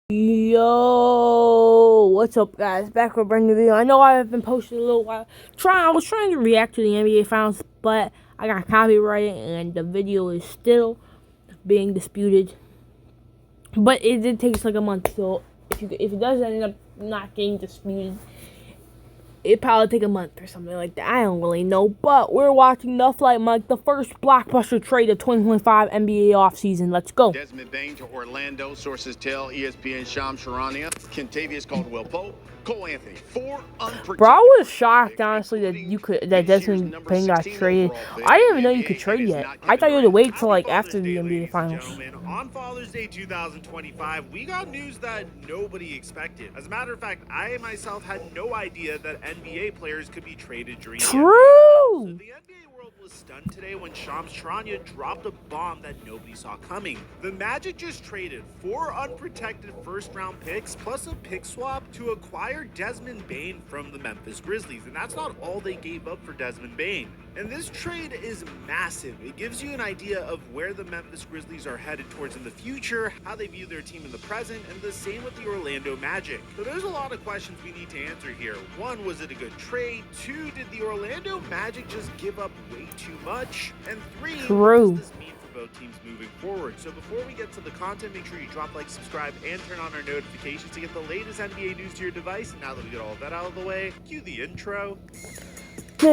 Yo, what's up, guys? Back with a brand new video. I know I have been posting a little while. I was trying to react to the NBA Finals, but I got copyrighted and the video is still being disputed. But it did take us like a month, so if it does end up not getting disputed, it'd probably take a month or something like that. I don't really know. But we're watching the Flight Mike, the first blockbuster trade of 2025 NBA offseason. Let's go. Desmond Bain to Orlando. Sources tell ESPN Shams Charania. Kentavious Caldwell Pope. Cole Anthony. 4 unprotected. Bro, I was shocked, honestly, that Desmond Bain got traded. I didn't even know you could trade yet. I thought you had to wait till like after the NBA Finals. On Father's Day 2025, we got news that nobody expected. As a matter of fact, I myself had no idea that NBA players could be traded during the NBA. So the NBA world was stunned today when Shams Charania dropped a bomb that nobody saw coming. The Magic just traded 4 unprotected first-round picks plus a pick swap to acquire Desmond Bain from the Memphis Grizzlies, and that's not all they gave up for Desmond Bain. And this trade is massive. It gives you an idea of where the Memphis Grizzlies are headed towards in the future, how they view their team in the present, and the same with the Orlando Magic. So there's a lot of questions we need to answer here. 1, was it a good trade? 2, did the Orlando Magic just give up way too much? And 3, what does this mean for both teams moving forward? So before we get to the content, make sure you drop, like, subscribe, and turn on our notifications to get the latest NBA news to your device. And now that we get all of that out of the way, cue the intro. Bro,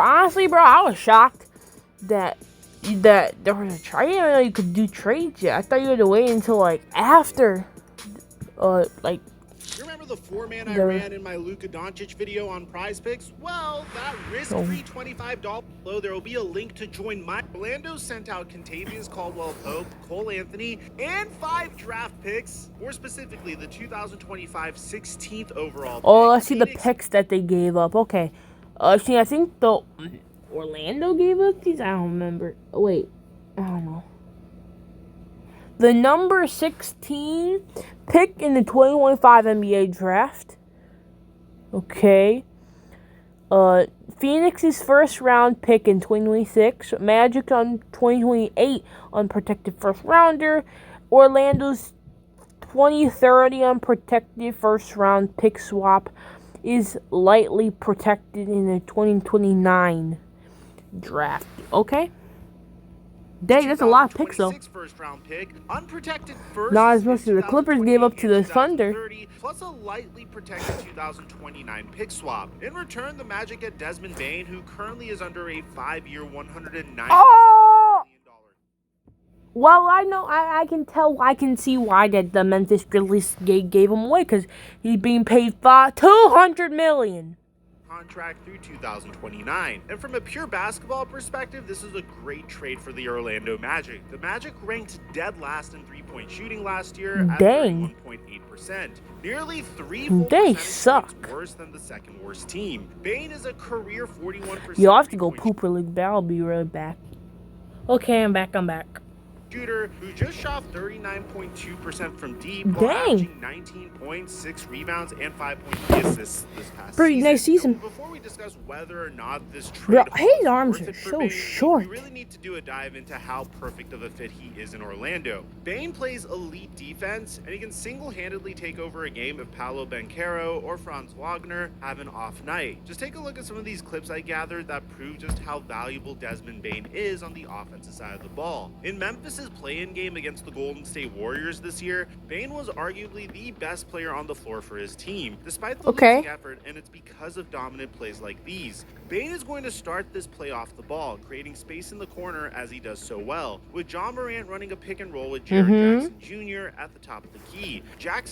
honestly, bro, I was shocked that there was a trade. I didn't know you could do trades yet. I thought you had to wait until like after, like. Remember the 4-man I ran in my Luka Doncic video on Prize Picks? Well, that risk-free $25 below, there will be a link to join my. Orlando sent out Kentavious Caldwell Pope, Cole Anthony, and 5 draft picks. More specifically, the 2025 16th overall pick. Oh, let's see the picks that they gave up. Okay. See, I think the Orlando gave up these. I don't remember. Oh, wait, I don't know. The number 16 pick in the 2025 NBA draft. Okay. Phoenix's first round pick in 2026. Magic on 2028 unprotected first rounder. Orlando's 2030 unprotected first round pick swap is lightly protected in the 2029 draft. Okay. Dang, that's a lot of picks, though. First-round pick, unprotected first. Not as much as the Clippers gave up to the Thunder. Plus a lightly protected 2029 pick swap. In return, the Magic get Desmond Bain, who currently is under a 5-year, $190 million. Well, I know, I can see why that the Memphis Grizzlies gave him away, because he's being paid $200 million. Contract through 2029. And from a pure basketball perspective, this is a great trade for the Orlando Magic. The Magic ranked dead last in three-point shooting last year at 31.8%. Nearly 3 full percentage points worse than the second worst team. Bain is a career 41%. You'll have to go pooper league, but I'll be right back. Okay, I'm back. Shooter who just shot 39.2% from deep, while averaging 19 points, 6 rebounds, and 5.3 assists this past Pretty nice season. So before we discuss whether or not this trade, bro, his arms are so short. We really need to do a dive into how perfect of a fit he is in Orlando. Bain plays elite defense, and he can single-handedly take over a game if Paolo Banchero or Franz Wagner have an off night. Just take a look at some of these clips I gathered that prove just how valuable Desmond Bain is on the offensive side of the ball. In Memphis' play-in game against the Golden State Warriors this year, Bain was arguably the best player on the floor for his team, despite the losing effort, and it's because of dominant plays like these. Bain is going to start this play off the ball, creating space in the corner as he does so well, with John Morant running a pick and roll with Jared Jackson Jr. at the top of the key.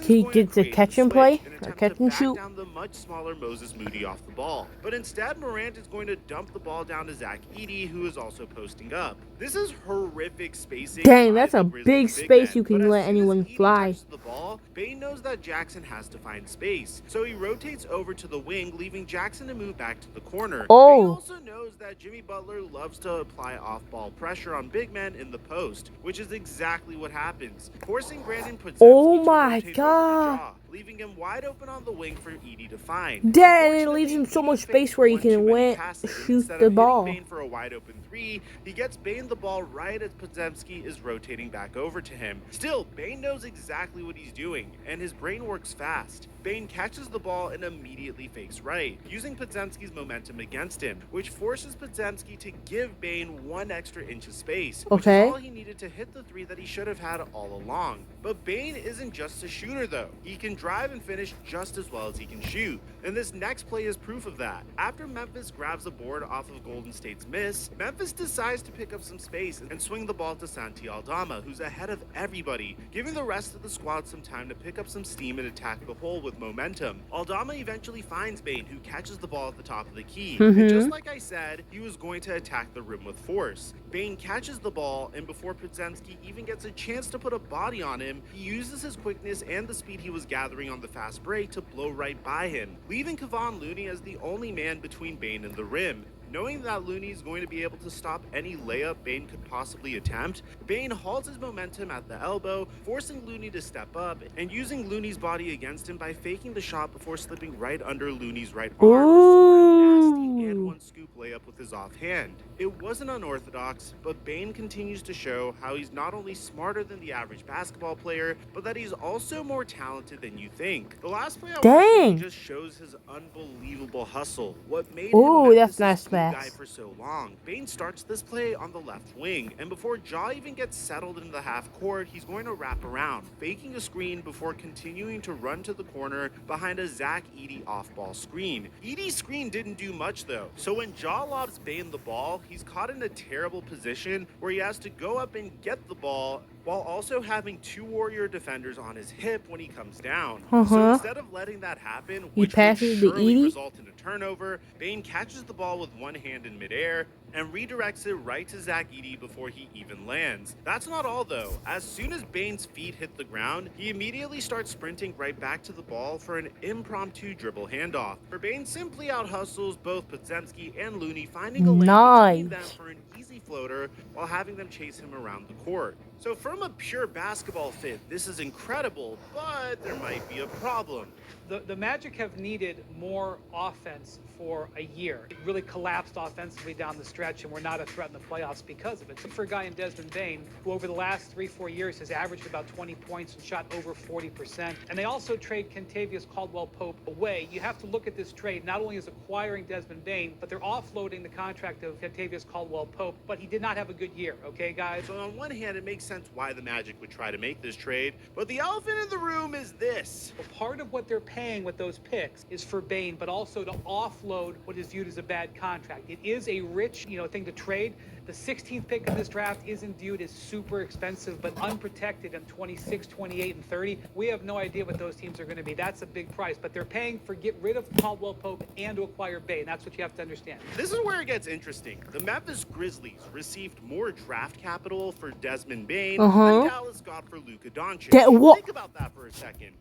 He gets a catch and play, or catch and shoot. Down the much smaller Moses Moody off the ball, but instead Morant is going to dump the ball down to Zach Edey, who is also posting up. This is horrific spacing. Dang, that's a big space you can let anyone fly. The ball, Bain knows that Jackson has to find space, so he rotates over to the wing, leaving Jackson to move back to the corner. Bain also knows knows that Jimmy Butler loves to apply off-ball pressure on big men in the post, which is exactly what happens, forcing Brandon Podziemski Oh to my rotate over to god. Jaw, leaving him wide open on the wing for Edie to find. Dad, it leaves him Unfortunately, so Edie much faked space where he one too can many passes, and shoot instead the of hitting ball. Bane for a wide open three, he gets Bane the ball right as Podziemski is rotating back over to him. Still, Bane knows exactly what he's doing, and his brain works fast. Bane catches the ball and immediately fakes right, using Podziemski's momentum against him, which forces Podziemski to give Bane 1 extra inch of space, which is all he needed to hit the three that he should have had all along. But Bane isn't just a shooter though. He can drive and finish just as well as he can shoot, and this next play is proof of that. After Memphis grabs the board off of Golden State's miss, Memphis decides to pick up some space and swing the ball to Santi Aldama, who's ahead of everybody, giving the rest of the squad some time to pick up some steam and attack the hole with momentum. Aldama eventually finds Bane, who catches the ball at the top of the key. And just like I said, he was going to attack the rim with force. Bane catches the ball, and before Podziemski even gets a chance to put a body on him, he uses his quickness and the speed he was gathering on the fast break to blow right by him, leaving Kevon Looney as the only man between Bane and the rim. Knowing that Looney is going to be able to stop any layup Bane could possibly attempt, Bane halts his momentum at the elbow, forcing Looney to step up, and using Looney's body against him by faking the shot before slipping right under Looney's right arm to score a nasty and one scoop layup with his offhand. It wasn't unorthodox, but Bane continues to show how he's not only smarter than the average basketball player, but that he's also more talented than you think. The last play I want to see just shows his unbelievable hustle. What made him that's nice guy for so long. Bane starts this play on the left wing, and before Jaw even gets settled in the half court, he's going to wrap around, faking a screen before continuing to run to the corner behind a Zach Edey off-ball screen. Edey's screen didn't do much though, so when Jaw lobs Bane the ball, he's caught in a terrible position where he has to go up and get the ball while also having 2 Warrior defenders on his hip when he comes down. So instead of letting that happen, which would surely result in a turnover, Bane catches the ball with one hand in midair and redirects it right to Zach Edey before he even lands. That's not all though. As soon as Bane's feet hit the ground, he immediately starts sprinting right back to the ball for an impromptu dribble handoff. For Bane simply out-hustles both Podziemski and Looney, finding a lane between them for an easy floater while having them chase him around the court. So from a pure basketball fit, this is incredible, but there might be a problem. The Magic have needed more offense for a year. It really collapsed offensively down the stretch, and we're not a threat in the playoffs because of it. So for a guy in Desmond Bane, who over the last 3-4 years has averaged about 20 points and shot over 40%, and they also trade Kentavious Caldwell-Pope away. You have to look at this trade not only as acquiring Desmond Bane, but they're offloading the contract of Kentavious Caldwell-Pope, but he did not have a good year, okay, guys? So on one hand, it makes sense why the Magic would try to make this trade, but the elephant in the room is this. Well, part of what they're paying with those picks is for Bane, but also to offload what is viewed as a bad contract. It is a rich, thing to trade. The 16th pick of this draft isn't viewed as super expensive, but unprotected in 26, 28, and 30. We have no idea what those teams are going to be. That's a big price, but they're paying for get rid of Caldwell-Pope and to acquire Bane. That's what you have to understand. This is where it gets interesting. The Memphis Grizzlies received more draft capital for Desmond Bane than Dallas got for Luka Doncic. Think about that for a second.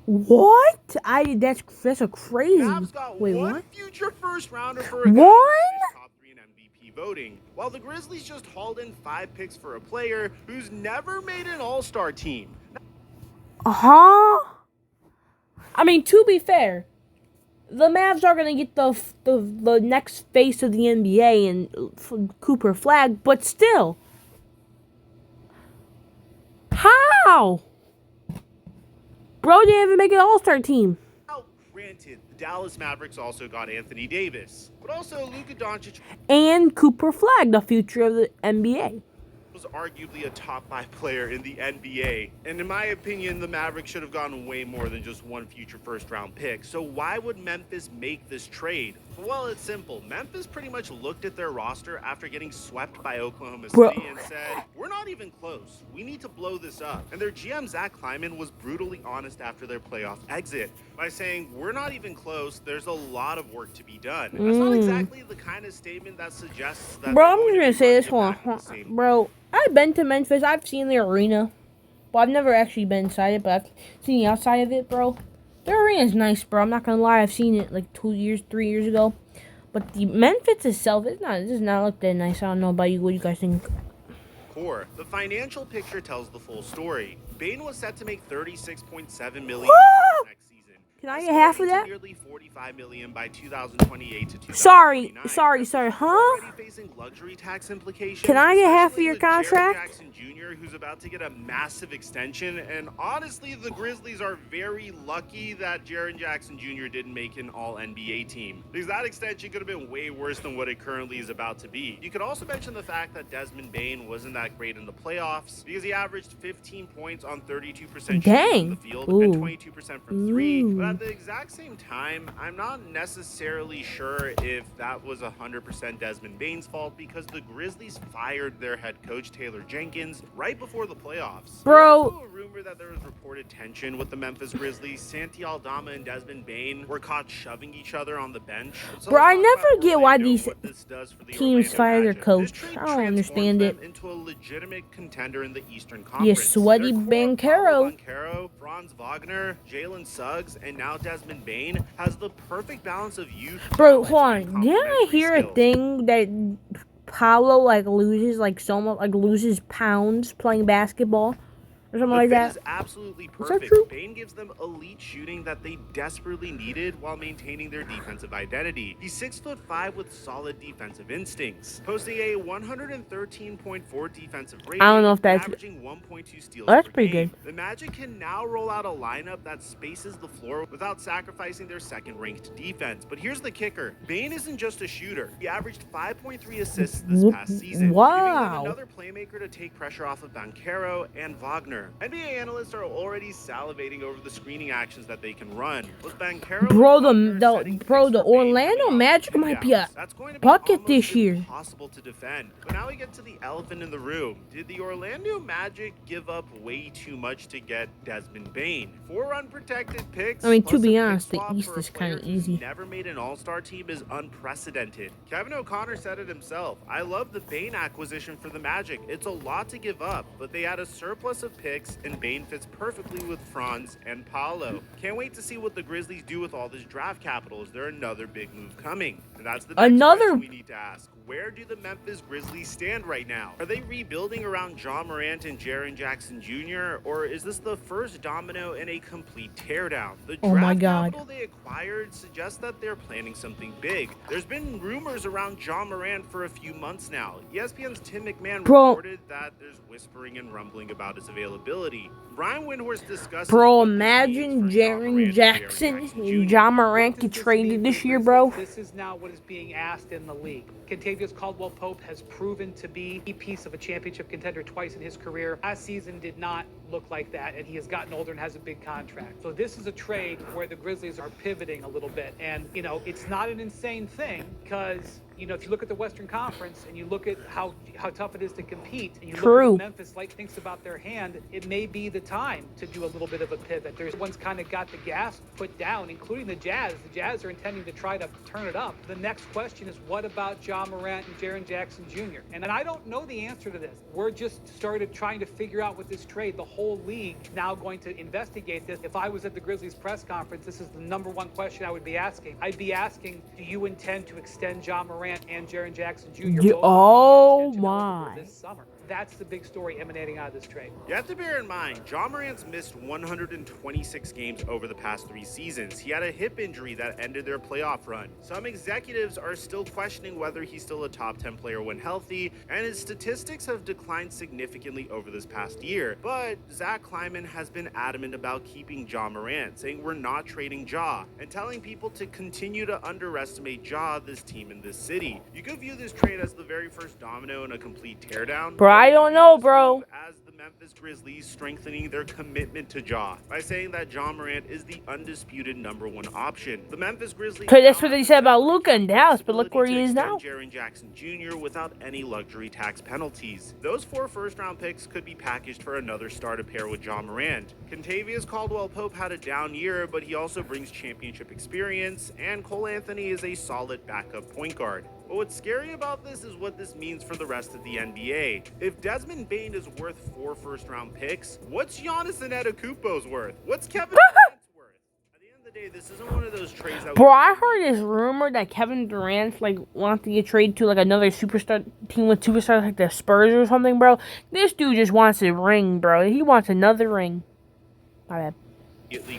What? That's a crazy. Mavs got Wait, one what? future first rounder for a guy One? top 3 in MVP voting, while the Grizzlies just hauled in 5 picks for a player who's never made an All-Star team. I mean, to be fair, the Mavs are gonna get the next face of the NBA and Cooper Flag, but still, how? Bro didn't even make an All-Star team. Now, granted, the Dallas Mavericks also got Anthony Davis, but also Luka Doncic And Cooper Flag, the future of the NBA. was arguably a top 5 player in the NBA. And in my opinion, the Mavericks should have gotten way more than just one future first round pick. So why would Memphis make this trade? Well, it's simple. Memphis pretty much looked at their roster after getting swept by Oklahoma City and said, we're not even close. We need to blow this up. And their GM, Zach Kleiman, was brutally honest after their playoff exit by saying, we're not even close. There's a lot of work to be done. That's not exactly the kind of statement that suggests that. Bro, I'm just gonna say this one. Bro, I've been to Memphis. I've seen the arena. Well, I've never actually been inside it, but I've seen the outside of it, bro. Their arena's nice, bro. I'm not gonna lie. I've seen it like 3 years ago. But the Memphis itself, it does not look that nice. I don't know about you. What do you guys think? Core. The financial picture tells the full story. Bane was set to make $36.7 million next season. Can I get half of that? Nearly $45 million by 2028 to 2029. Sorry, huh? Already facing luxury tax implications. Can I get half of your with Jaren contract? Jackson Jr., who's about to get a massive extension, and honestly, the Grizzlies are very lucky that Jaren Jackson Jr. didn't make an All-NBA team, because that extension could have been way worse than what it currently is about to be. You could also mention the fact that Desmond Bane wasn't that great in the playoffs, because he averaged 15 points on 32% shooting from the field and 22% from three. But at the exact same time, I'm not necessarily sure if that was 100% Desmond Bane's fault, because the Grizzlies fired their head coach Taylor Jenkins right before the playoffs. Bro. There's also a rumor that there was reported tension with the Memphis Grizzlies. Santi Aldama and Desmond Bane were caught shoving each other on the bench. So Bro, I let's talk never about get why Orlando, these what this does for the teams Orlando fire their Magic. coach. This trade I don't understand transforms it. them into a legitimate contender in the Eastern You Conference. sweaty Their core, Banchero. Banchero, Franz Wagner, Jalen Suggs, and now Desmond Bane has the perfect balance of youth. Bro, talent, hold and on. Didn't I complementary hear a skills. thing that Paolo loses so much, loses pounds playing basketball or something The like fit that? is absolutely that perfect. true? Bane gives them elite shooting that they desperately needed while maintaining their defensive identity. He's 6'5" with solid defensive instincts, posting a 113.4 defensive rating. I don't know if and that's- averaging 1.2 steals that's per pretty game. good. The Magic can now roll out a lineup that spaces the floor without sacrificing their second-ranked defense. But here's the kicker: Bane isn't just a shooter. He averaged 5.3 assists this past season, Wow. giving them another playmaker to take pressure off of Banchero and Wagner. NBA analysts are already salivating over the screening actions that they can run. With Banchero Bro, and Wagner setting the picks for Bane Orlando coming off Magic pin might be a downs, that's going to be bucket almost this year. impossible to defend. But now we get to the elephant in the room. Did the Orlando Magic give up way too much to get Desmond Bane? 4 unprotected picks. I mean, to plus be a pick honest, the swap East for a is kinda player who's easy. never made an All-Star team is unprecedented. Kevin O'Connor said it himself. I love the Bane acquisition for the Magic. It's a lot to give up, but they had a surplus of picks, and Bane fits perfectly with Franz and Paolo. Can't wait to see what the Grizzlies do with all this draft capital. Is there another big move coming? And that's the next question we need to ask. Where do the Memphis Grizzlies stand right now? Are they rebuilding around John Morant and Jaren Jackson Jr., or is this the first domino in a complete teardown? The Oh my draft God. capital they acquired suggests that they're planning something big. There's been rumors around John Morant for a few months now. ESPN's Tim McMahon Bro. reported that there's whispering and rumbling about his availability. Brian Windhorst discussed. Bro, imagine Jaren Jackson and John Morant get traded this year, bro. This is now what is being asked in the league. Kentavious Caldwell-Pope has proven to be a piece of a championship contender twice in his career. Last season did not look like that, and he has gotten older and has a big contract. So this is a trade where the Grizzlies are pivoting a little bit. And, it's not an insane thing because, if you look at the Western Conference and you look at how tough it is to compete, and you look at what Memphis thinks about their hand, it may be the time to do a little bit of a pivot. There's one's kind of got the gas put down, including the Jazz. The Jazz are intending to try to turn it up. The next question is, what about John Morant and Jaren Jackson Jr.? And I don't know the answer to this. We're just started trying to figure out with this trade. The whole league now going to investigate this. If I was at the Grizzlies press conference, this is the number one question I would be asking. I'd be asking, do you intend to extend John Morant and Jaren Jackson Jr. Oh my. This summer? That's the big story emanating out of this trade. You have to bear in mind, John Morant's missed 126 games over the past 3 seasons. He had a hip injury that ended their playoff run. Some executives are still questioning whether he's still a top 10 player when healthy, and his statistics have declined significantly over this past year. But Zach Kleiman has been adamant about keeping John Morant, saying we're not trading Ja, and telling people to continue to underestimate Ja, this team, in this city. You could view this trade as the very first domino in a complete teardown. Bro, I don't know, bro. As the Memphis Grizzlies strengthening their commitment to Ja by saying that John Morant is the undisputed #1 option. The Memphis Grizzlies. Because that's what they said about Luka in Dallas, but look where he is now. Jaren Jackson Jr. without any luxury tax penalties. Those 4 first-round picks could be packaged for another star to pair with John Morant. Kentavious Caldwell-Pope had a down year, but he also brings championship experience, and Cole Anthony is a solid backup point guard. But what's scary about this is what this means for the rest of the NBA. If Desmond Bane is worth 4 first-round picks, what's Giannis Antetokounmpo's worth? What's Kevin Durant's worth? At the end of the day, NBA, this isn't one of those trades that Bro, I heard this rumor that Kevin Durant like wants to get traded to like another superstar team with superstars like the Spurs or something, bro. This dude just wants a ring, bro. He wants another ring. My bad.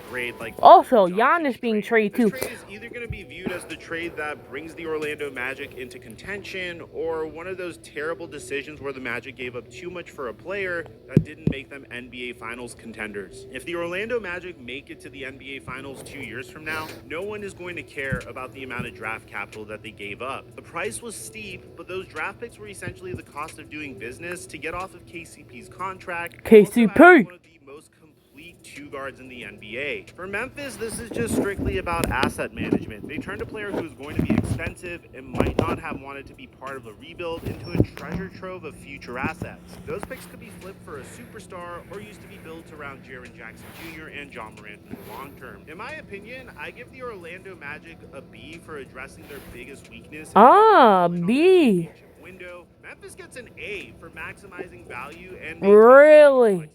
grade like Also, Giannis being traded too. This trade is either going to be viewed as the trade that brings the Orlando Magic into contention, or one of those terrible decisions where the Magic gave up too much for a player that didn't make them NBA Finals contenders. If the Orlando Magic make it to the NBA Finals 2 years from now, no one is going to care about the amount of draft capital that they gave up. The price was steep, but those draft picks were essentially the cost of doing business to get off of KCP's contract. KCP! Most complete two guards in the NBA. For Memphis, this is just strictly about asset management. They turned a player who is going to be expensive and might not have wanted to be part of a rebuild into a treasure trove of future assets. Those picks could be flipped for a superstar or used to be built around Jaren Jackson Jr. and John Morant in the long term. In my opinion, I give the Orlando Magic a B for addressing their biggest weakness. B. Window. Memphis gets an A for maximizing value and Really?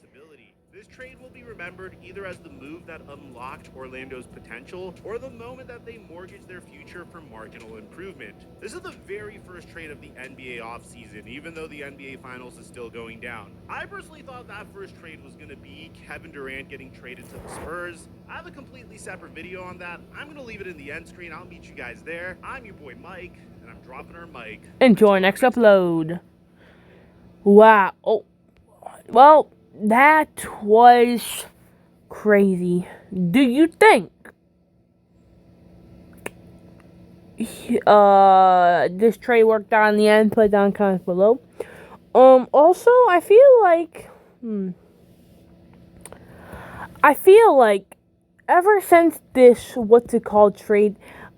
This trade will be remembered either as the move that unlocked Orlando's potential or the moment that they mortgaged their future for marginal improvement. This is the very first trade of the NBA offseason, even though the NBA Finals is still going down. I personally thought that first trade was going to be Kevin Durant getting traded to the Spurs. I have a completely separate video on that. I'm going to leave it in the end screen. I'll meet you guys there. I'm your boy Mike, and I'm dropping our mic. Enjoy next upload. Wow. Oh. Well, that was crazy. Do you think this trade worked out in the end? Put down comments below. Also, I feel like ever since this what's it called trade,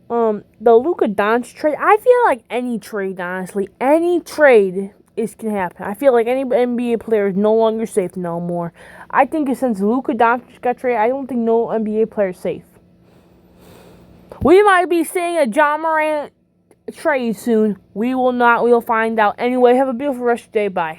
the Luka Doncic trade, I feel like any trade, honestly, any trade can happen. I feel like any NBA player is no longer safe no more. I think since Luka Doncic got traded, I don't think no NBA player is safe. We might be seeing a John Morant trade soon. We will not. We'll find out. Anyway, have a beautiful rest of your day. Bye.